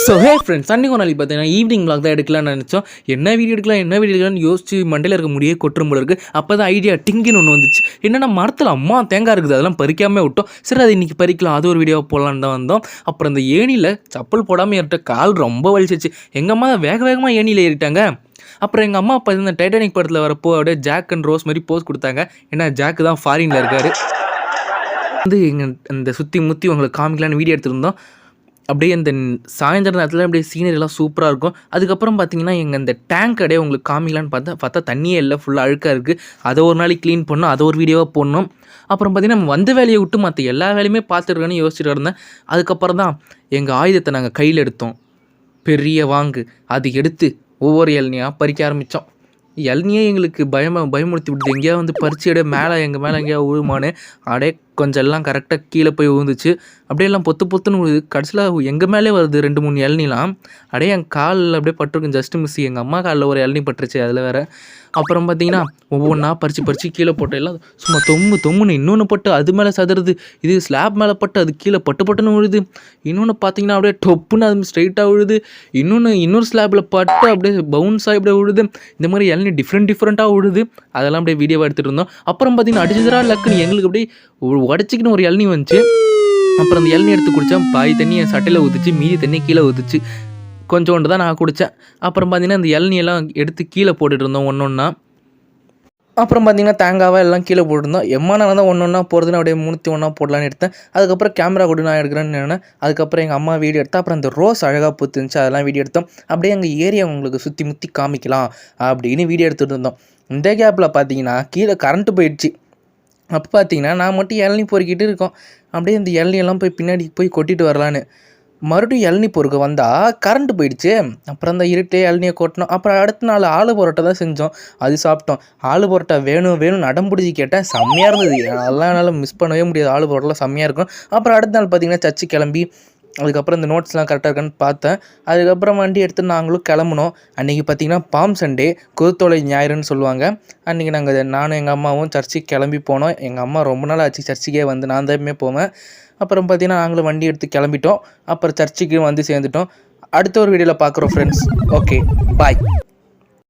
So hey friends, அன்றைக்கி நாளைக்கு பார்த்தீங்கன்னா ஈவினிங் vlog தான் எடுக்கலாம்னு நினச்சோம். என்ன வீடியோ எடுக்கலாம்னு யோசிச்சு மண்டையில் இருக்க முடியே கொட்டுரும் போல இருக்குது. அப்போ தான் ஐடியா டிங்கின்னு ஒன்று வந்துச்சு. என்னென்னா மரத்தில் அம்மா தேங்காய் இருக்குது, அதெல்லாம் பறிக்காமல் விட்டோம். சரி, அது இன்றைக்கி பறிக்கலாம், அது ஒரு வீடியோவை போடலான்னு தான் வந்தோம். அப்புறம் அந்த ஏணியில் சப்பல் போடாமல் ஏறிட்ட கால் ரொம்ப வலிச்சிச்சு. எங்கள் அம்மா வேக வேகமாக ஏணியில் ஏறிட்டாங்க. அப்புறம் எங்கள் அம்மா அப்போ இந்த டைட்டானிக் படத்தில் வரப்போ அப்படியே ஜாக் அண்ட் ரோஸ் மாதிரி போஸ் கொடுத்தாங்க. ஏன்னா ஜாக்கு தான் ஃபாரினில் இருக்கார். எங்கள் அந்த சுற்றி முற்றி உங்களுக்கு காமிக்கலான்னு வீடியோ எடுத்துருந்தோம். அப்படியே இந்த சாயந்தர நேரத்தில் அப்படியே சீனரிலாம் சூப்பராக இருக்கும். அதுக்கப்புறம் பார்த்தீங்கன்னா எங்கள் இந்த டேங்க் அப்படியே உங்களுக்கு காமிக்கலான்னு பார்த்தா தண்ணியே இல்லை, ஃபுல்லாக அழுக்காக இருக்குது. அதை ஒரு நாளைக்கு க்ளீன் பண்ணோம், அதை ஒரு வீடியோவாக போடணும். அப்புறம் பார்த்திங்கன்னா நம்ம வந்த வேலையை விட்டு மற்ற எல்லா வேலையுமே பார்த்துருக்கேன்னு யோசிச்சுட்டு இருந்தேன். அதுக்கப்புறம் தான் எங்கள் ஆயுதத்தை நாங்கள் கையில் எடுத்தோம். பெரிய வாங்கு அது எடுத்து ஒவ்வொரு இளநியாக பறிக்க ஆரம்பித்தோம். இளநியே எங்களுக்கு பயமுறுத்தி விடுது. எங்கேயா வந்து பறிச்சு அப்படியே மேலே எங்கள் மேலே எங்கேயா விழுமானு அப்படியே கொஞ்சம் எல்லாம் கரெக்டாக கீழே போய் விழுந்துச்சு. அப்படியே எல்லாம் பொத்துன்னு விழுது. கடைசியில் எங்கள் மேலே வருது 2-3 இளநிலாம். அப்படியே என் காலில் அப்படியே பட்டிருக்கும், ஜஸ்ட்டு மிஸ். எங்கள் அம்மா காலில் ஒரு இளநி பட்டுருச்சு அதில் வேறு. அப்புறம் பார்த்திங்கன்னா ஒவ்வொன்றா பறித்து கீழே போட்டு எல்லாம் சும்மா தொம்முன்னு இன்னொன்று பட்டு அது மேலே சதுருது. இது ஸ்லாப் மேலே பட்டு அது கீழே பட்டுன்னு விழுது. இன்னொன்று பார்த்திங்கன்னா அப்படியே டொப்புன்னு அது ஸ்ட்ரைட்டாக விழுது. இன்னொரு ஸ்லாப்பில் பட்டு அப்படியே பவுன்ஸாக இப்படியே விழுது. இந்த மாதிரி இளநி டிஃப்ரெண்ட்டாக விழுது. அதெல்லாம் அப்படியே வீடியோவாக எடுத்துகிட்டு இருந்தோம். அப்புறம் பார்த்திங்கன்னா அடிச்சதுரா லக்குன்னு எங்களுக்கு அப்படியே உடச்சிக்கின்னு ஒரு இளநி வந்துச்சு. அப்புறம் அந்த இளநி எடுத்து குடித்தேன். பாதி தண்ணி என் சட்டையில் ஊற்றுச்சு, மீதி தண்ணி கீழே ஊற்றுச்சு. கொஞ்சோண்டு தான் நான் குடித்தேன். அப்புறம் பார்த்திங்கன்னா அந்த இளநியெல்லாம் எடுத்து கீழே போட்டுட்டு இருந்தோம் ஒன்றா. அப்புறம் பார்த்திங்கன்னா தேங்காவை எல்லாம் கீழே போட்டுருந்தோம். நான் தான் ஒன்றா போகிறதுன்னு அப்படியே மூணுத்தி ஒன்றா போடலான்னு எடுத்தேன். அதுக்கப்புறம் கேமரா கூட நான் எடுக்கிறேன்னு நினைனேன். அதுக்கப்புறம் எங்கள் அம்மா வீடியோ எடுத்தேன். அப்புறம் அந்த ரோஸ் அழகாக பூத்துருந்துச்சு, அதெல்லாம் வீடியோ எடுத்தோம். அப்படியே எங்கள் ஏரியா உங்களுக்கு சுற்றி முற்றி காமிக்கலாம் அப்படின்னு வீடியோ எடுத்துகிட்டு இருந்தோம். இந்த கேப்பில் பார்த்திங்கன்னா கீழே கரண்ட்டு போயிடுச்சு. அப்போ பார்த்தீங்கன்னா நான் மட்டும் இளநி பொறுக்கிட்டு இருக்கோம். அப்படியே இந்த இளநியெல்லாம் பின்னாடி போய் கொட்டிட்டு வரலான்னு மறுபடியும் இளநி பொறுக்க வந்தால் கரண்ட்டு போயிடுச்சு. அப்புறம் அந்த இருட்டே இளநியை கொட்டினோம். அப்புறம் அடுத்த நாள் ஆலு பரோட்டா தான் செஞ்சோம், அது சாப்பிட்டோம். ஆலு பரோட்டா வேணும் அடம்பிடிச்சி கேட்டேன், செம்மையாக இருந்தது. அதெல்லாம் என்னால் மிஸ் பண்ணவே முடியாது, ஆலு பரோட்டாலாம் செம்மையாக இருக்கும். அப்புறம் அடுத்த நாள் பார்த்திங்கன்னா சர்ச்சு கிளம்பி அதுக்கப்புறம் இந்த நோட்ஸ்லாம் கரெக்டாக இருக்கான்னு பார்த்தேன். அதுக்கப்புறம் வண்டி எடுத்து நாங்களும் கிளம்புனோம். அன்றைக்கி பார்த்திங்கன்னா பாம் சண்டே, குருத்தோலை ஞாயிறுன்னு சொல்லுவாங்க. அன்றைக்கி நானும் எங்கள் அம்மாவும் சர்ச்சுக்கு கிளம்பி போனோம். எங்கள் அம்மா ரொம்ப நாள் ஆச்சு சர்ச்சுக்கே வந்து, நான் தான் போவேன். அப்புறம் பார்த்திங்கன்னா நாங்களும் வண்டி எடுத்து கிளம்பிட்டோம். அப்புறம் சர்ச்சுக்கு வந்து சேர்ந்துட்டோம். அடுத்த ஒரு வீடியோவில் பார்க்குறோம் ஃப்ரெண்ட்ஸ். ஓகே, பாய்.